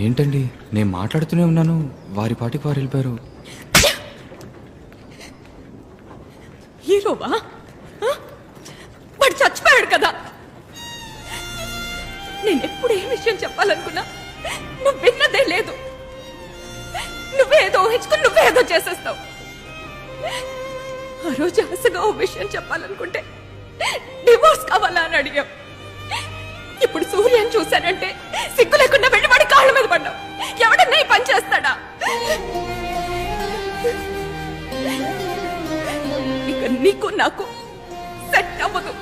ఏంటండి, నేను మాట్లాడుతూనే ఉన్నాను, వారి పాటికి వారు వెళ్ళిపోయారు. హీరోవా? వాడు చచ్చిపోయాడు కదా. నేను ఎప్పుడు ఏ విషయం చెప్పాలనుకున్నా నువ్వు విన్నదే లేదు. నువ్వేదో ఊహించుకుని నువ్వేదో చేసేస్తావు. ఆ రోజు ఆశగా ఓ విషయం చెప్పాలనుకుంటే డివోర్స్ కావాలా అని అడిగావు. ఇప్పుడు సూర్యని చూశానంటే సిగ్గు లేకుండా వెళ్ళి వాడి కాళ్ళ మీద పడ్డావు. ఎవడన్నా ఈ పని చేస్తాడా? ఇక నీకు నాకు సెట్ అవ్వదు.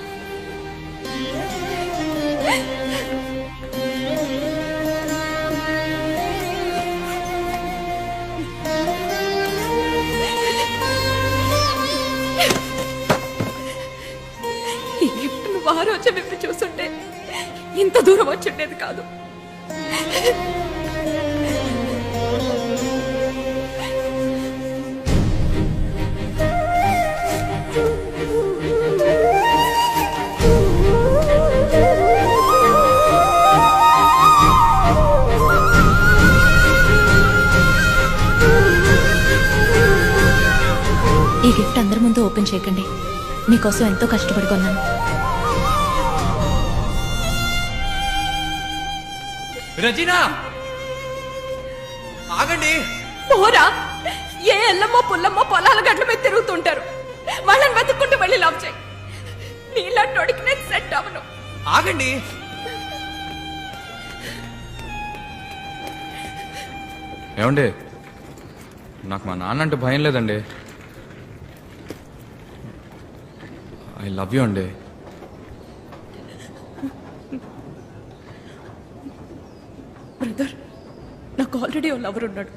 ఈ గిఫ్ట్ నువ్వు ఆ రోజు విప్పి చూస్తుంటే ఇంత దూరం వచ్చిండేది కాదు. ఈ గిఫ్ట్ అందరి ముందు ఓపెన్ చేయకండి. మీకోసం ఎంతో కష్టపడి కొన్నాను. రజీనా, ఆగండి. పోరా, ఏ ఎల్లమ్మో పుల్లమ్మో పొలాల గడ్ల మీద తిరుగుతుంటారు. వాళ్ళని వెతుక్కుంటూ వెళ్ళి లవ్ చేయి. నీలాంటోడికి నేను సెట్ అవను. ఆగండి. ఏమండి, నాకు మా నాన్న అంటే భయం లేదండి. ఐ లవ్ యూ అండి. బ్రదర్, నాకు ఆల్రెడీ ఓ లవర్ ఉన్నాడు.